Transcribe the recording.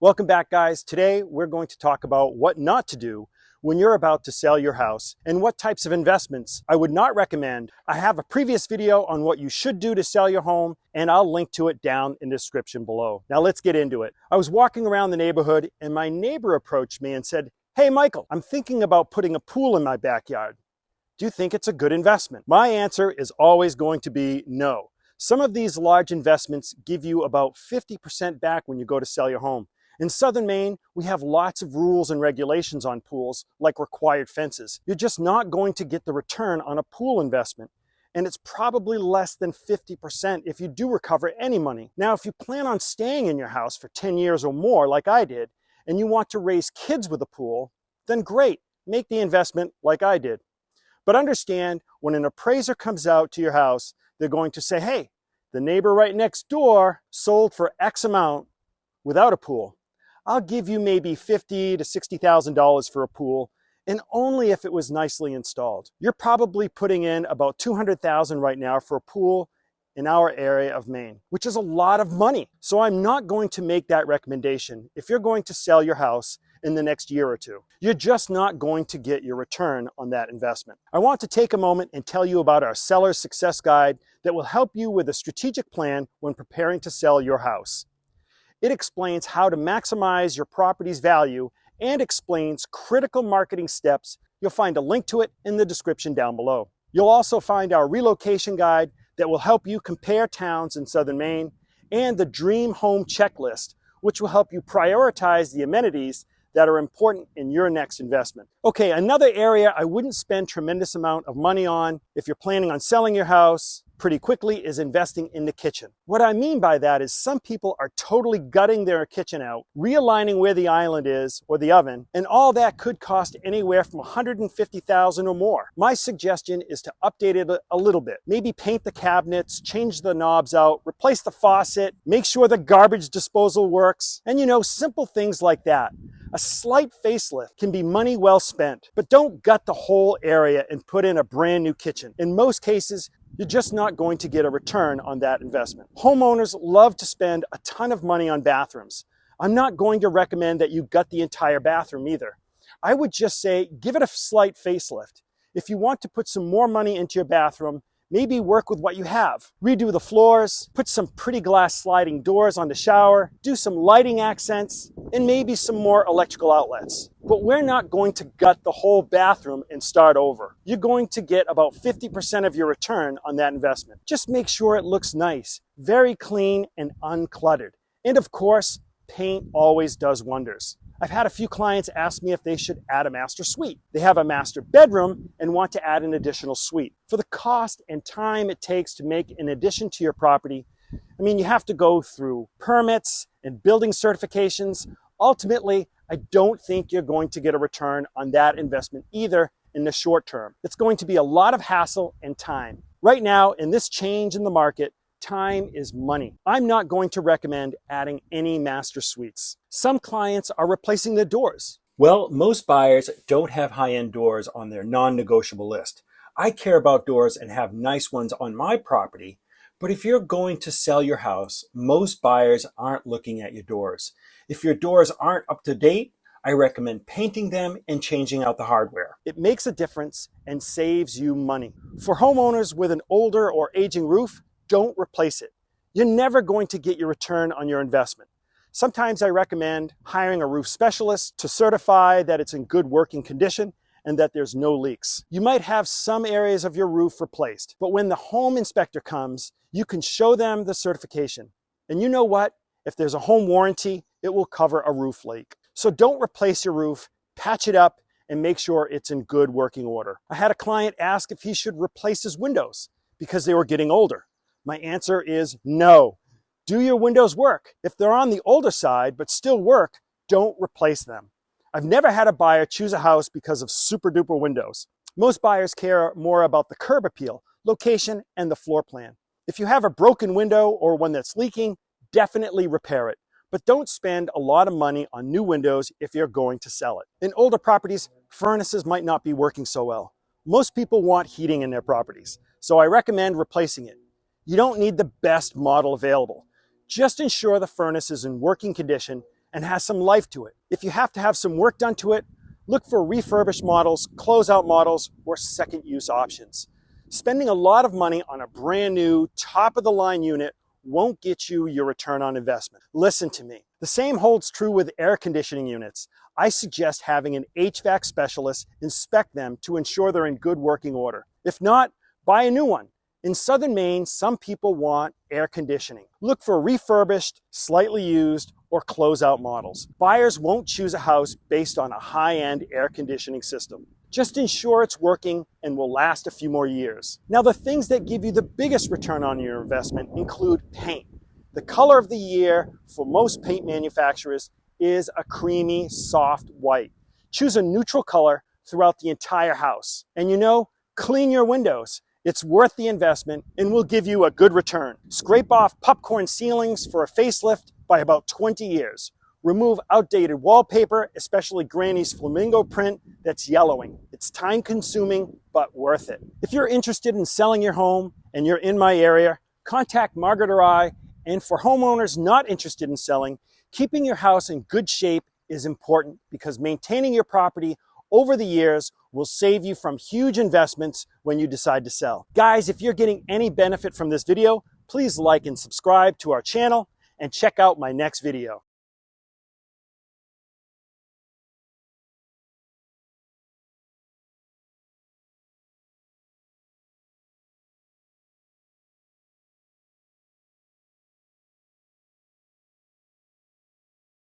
Welcome back, guys. Today we're going to talk about what not to do when you're about to sell your house and what types of investments I would not recommend. I have a previous video on what you should do to sell your home, and I'll link to it down in the description below. Now let's get into it. I was walking around the neighborhood and my neighbor approached me and said, "Hey Michael, I'm thinking about putting a pool in my backyard. Do you think it's a good investment?" My answer is always going to be no. Some of these large investments give you about 50% back when you go to sell your home. In southern Maine, we have lots of rules and regulations on pools, like required fences. You're just not going to get the return on a pool investment, and it's probably less than 50% if you do recover any money. Now, if you plan on staying in your house for 10 years or more, like I did, and you want to raise kids with a pool, then great, make the investment like I did. But understand, when an appraiser comes out to your house, they're going to say, "Hey, the neighbor right next door sold for X amount without a pool. I'll give you maybe $50,000 to $60,000 for a pool, and only if it was nicely installed." You're probably putting in about $200,000 right now for a pool in our area of Maine, which is a lot of money. So I'm not going to make that recommendation if you're going to sell your house in the next year or two. You're just not going to get your return on that investment. I want to take a moment and tell you about our Seller's Success Guide that will help you with a strategic plan when preparing to sell your house. It explains how to maximize your property's value and explains critical marketing steps. You'll find a link to it in the description down below. You'll also find our relocation guide that will help you compare towns in southern Maine, and the Dream Home Checklist, which will help you prioritize the amenities that are important in your next investment. Okay, another area I wouldn't spend tremendous amount of money on if you're planning on selling your house pretty quickly is investing in the kitchen. What I mean by that is some people are totally gutting their kitchen out, realigning where the island is or the oven, and all that could cost anywhere from $150,000 or more. My suggestion is to update it a little bit. Maybe paint the cabinets, change the knobs out, replace the faucet, make sure the garbage disposal works, and simple things like that. A slight facelift can be money well spent, but don't gut the whole area and put in a brand new kitchen. In most cases, you're just not going to get a return on that investment. Homeowners love to spend a ton of money on bathrooms. I'm not going to recommend that you gut the entire bathroom either. I would just say give it a slight facelift. If you want to put some more money into your bathroom, maybe work with what you have. Redo the floors, put some pretty glass sliding doors on the shower, do some lighting accents, and maybe some more electrical outlets. But we're not going to gut the whole bathroom and start over. You're going to get about 50% of your return on that investment. Just make sure it looks nice, very clean and uncluttered. And of course, paint always does wonders. I've had a few clients ask me if they should add a master suite. They have a master bedroom and want to add an additional suite. For the cost and time it takes to make an addition to your property, you have to go through permits and building certifications. Ultimately, I don't think you're going to get a return on that investment either in the short term. It's going to be a lot of hassle and time. Right now, in this change in the market, time is money. I'm not going to recommend adding any master suites. Some clients are replacing the doors. Well, most buyers don't have high-end doors on their non-negotiable list. I care about doors and have nice ones on my property, but if you're going to sell your house, most buyers aren't looking at your doors. If your doors aren't up to date, I recommend painting them and changing out the hardware. It makes a difference and saves you money. For homeowners with an older or aging roof, don't replace it. You're never going to get your return on your investment. Sometimes I recommend hiring a roof specialist to certify that it's in good working condition and that there's no leaks. You might have some areas of your roof replaced, but when the home inspector comes, you can show them the certification. And you know what? If there's a home warranty, it will cover a roof leak. So don't replace your roof, patch it up, and make sure it's in good working order. I had a client ask if he should replace his windows because they were getting older. My answer is no. Do your windows work? If they're on the older side but still work, don't replace them. I've never had a buyer choose a house because of super duper windows. Most buyers care more about the curb appeal, location, and the floor plan. If you have a broken window or one that's leaking, definitely repair it. But don't spend a lot of money on new windows if you're going to sell it. In older properties, furnaces might not be working so well. Most people want heating in their properties, so I recommend replacing it. You don't need the best model available. Just ensure the furnace is in working condition and has some life to it. If you have to have some work done to it, look for refurbished models, closeout models, or second use options. Spending a lot of money on a brand new, top-of-the-line unit won't get you your return on investment. Listen to me. The same holds true with air conditioning units. I suggest having an HVAC specialist inspect them to ensure they're in good working order. If not, buy a new one. In southern Maine, some people want air conditioning. Look for refurbished, slightly used, or closeout models. Buyers won't choose a house based on a high-end air conditioning system. Just ensure it's working and will last a few more years. Now, the things that give you the biggest return on your investment include paint. The color of the year for most paint manufacturers is a creamy, soft white. Choose a neutral color throughout the entire house. And clean your windows. It's worth the investment and will give you a good return. Scrape off popcorn ceilings for a facelift by about 20 years. Remove outdated wallpaper, especially Granny's flamingo print that's yellowing. It's time-consuming, but worth it. If you're interested in selling your home and you're in my area, contact Margaret or I. And for homeowners not interested in selling, keeping your house in good shape is important because maintaining your property over the years will save you from huge investments when you decide to sell. Guys, if you're getting any benefit from this video, please like and subscribe to our channel and check out my next video.